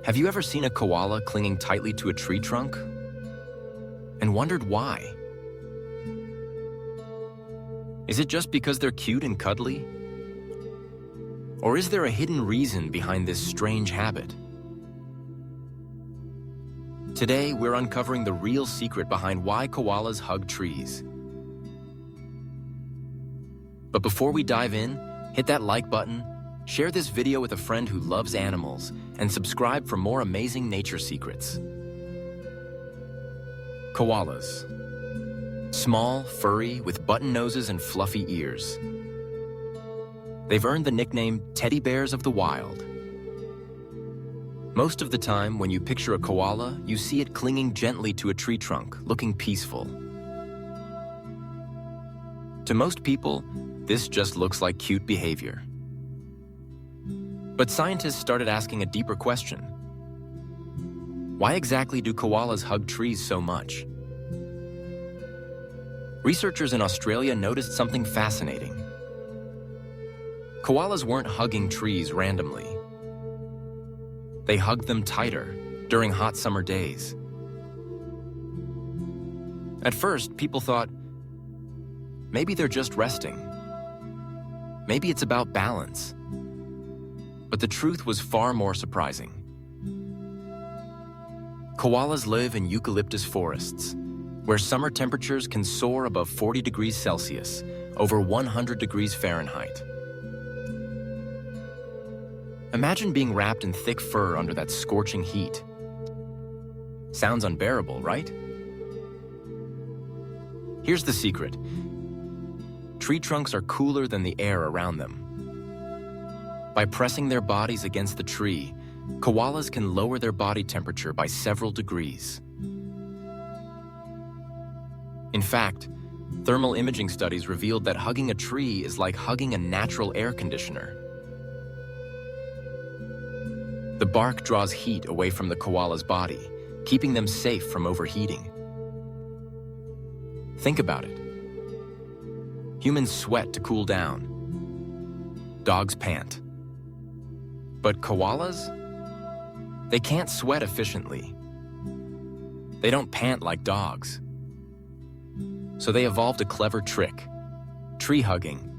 Have you ever seen a koala clinging tightly to a tree trunk and wondered why? Is it just because they're cute and cuddly? Or is there a hidden reason behind this strange habit? Today, we're uncovering the real secret behind why koalas hug trees. But before we dive in, hit that like button, share this video with a friend who loves animals, and subscribe for more amazing nature secrets. Koalas. Small, furry, with button noses and fluffy ears. They've earned the nickname teddy bears of the wild. Most of the time, when you picture a koala, you see it clinging gently to a tree trunk, looking peaceful. To most people, this just looks like cute behavior. But scientists started asking a deeper question. Why exactly do koalas hug trees so much? Researchers in Australia noticed something fascinating. Koalas weren't hugging trees randomly. They hugged them tighter during hot summer days. At first, people thought, maybe they're just resting. Maybe it's about balance. But the truth was far more surprising. Koalas live in eucalyptus forests, where summer temperatures can soar above 40 degrees Celsius, over 100 degrees Fahrenheit. Imagine being wrapped in thick fur under that scorching heat. Sounds unbearable, right? Here's the secret. Tree trunks are cooler than the air around them. By pressing their bodies against the tree, koalas can lower their body temperature by several degrees. In fact, thermal imaging studies revealed that hugging a tree is like hugging a natural air conditioner. The bark draws heat away from the koala's body, keeping them safe from overheating. Think about it. Humans sweat to cool down. Dogs pant. But koalas? They can't sweat efficiently. They don't pant like dogs. So they evolved a clever trick: tree hugging.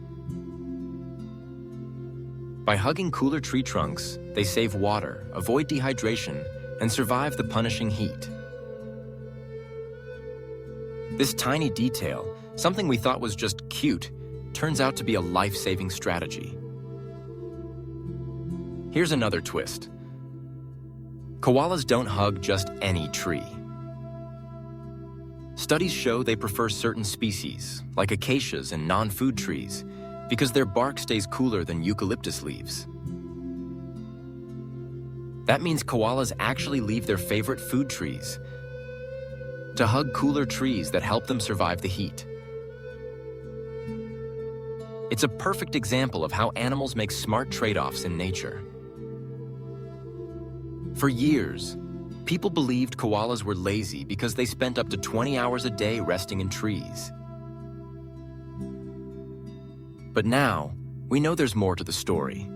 By hugging cooler tree trunks, they save water, avoid dehydration, and survive the punishing heat. This tiny detail, something we thought was just cute, turns out to be a life-saving strategy. Here's another twist. Koalas don't hug just any tree. Studies show they prefer certain species, like acacias and non-food trees, because their bark stays cooler than eucalyptus leaves. That means koalas actually leave their favorite food trees to hug cooler trees that help them survive the heat. It's a perfect example of how animals make smart trade-offs in nature. For years, people believed koalas were lazy because they spent up to 20 hours a day resting in trees. But now, we know there's more to the story.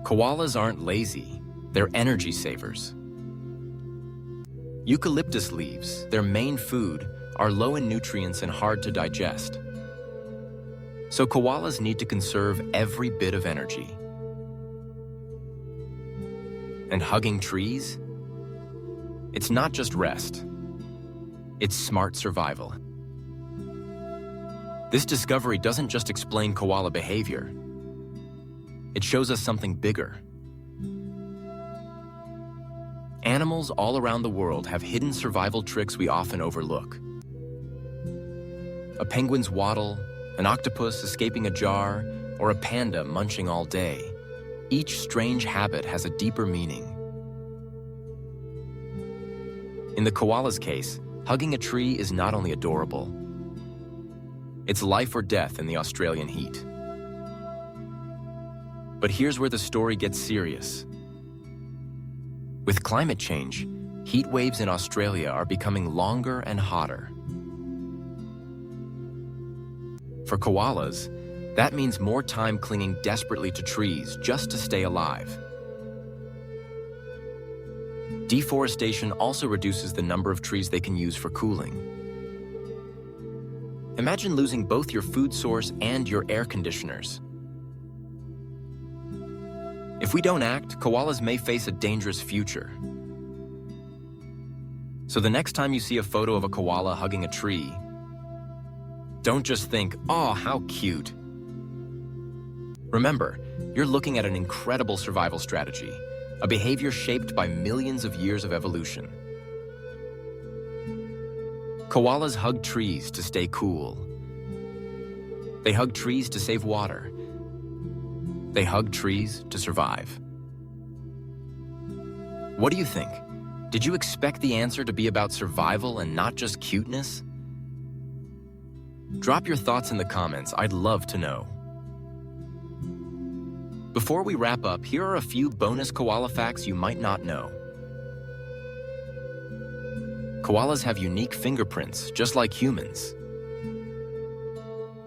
Koalas aren't lazy, they're energy savers. Eucalyptus leaves, their main food, are low in nutrients and hard to digest. So koalas need to conserve every bit of energy. And hugging trees? It's not just rest. It's smart survival. This discovery doesn't just explain koala behavior. It shows us something bigger. Animals all around the world have hidden survival tricks we often overlook. A penguin's waddle, an octopus escaping a jar, or a panda munching all day. Each strange habit has a deeper meaning. In the koala's case, hugging a tree is not only adorable, it's life or death in the Australian heat. But here's where the story gets serious. With climate change, heat waves in Australia are becoming longer and hotter. For koalas, that means more time clinging desperately to trees just to stay alive. Deforestation also reduces the number of trees they can use for cooling. Imagine losing both your food source and your air conditioners. If we don't act, koalas may face a dangerous future. So the next time you see a photo of a koala hugging a tree, don't just think, "Oh, how cute." Remember, you're looking at an incredible survival strategy, a behavior shaped by millions of years of evolution. Koalas hug trees to stay cool. They hug trees to save water. They hug trees to survive. What do you think? Did you expect the answer to be about survival and not just cuteness? Drop your thoughts in the comments. I'd love to know. Before we wrap up, here are a few bonus koala facts you might not know. Koalas have unique fingerprints, just like humans.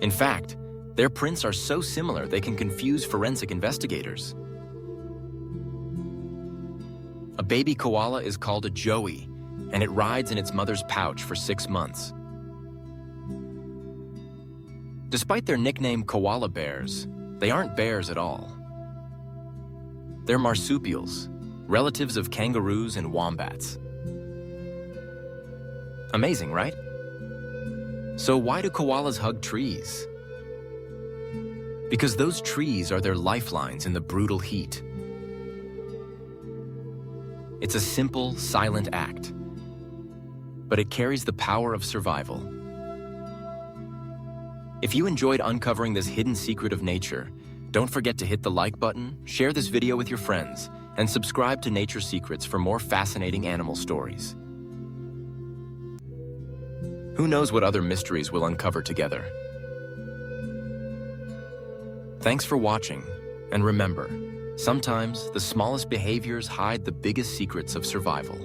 In fact, their prints are so similar they can confuse forensic investigators. A baby koala is called a joey, and it rides in its mother's pouch for 6 months. Despite their nickname koala bears, they aren't bears at all. They're marsupials, relatives of kangaroos and wombats. Amazing, right? So why do koalas hug trees? Because those trees are their lifelines in the brutal heat. It's a simple, silent act, but it carries the power of survival. If you enjoyed uncovering this hidden secret of nature, don't forget to hit the like button, share this video with your friends, and subscribe to Nature Secrets for more fascinating animal stories. Who knows what other mysteries we'll uncover together? Thanks for watching, and remember, sometimes the smallest behaviors hide the biggest secrets of survival.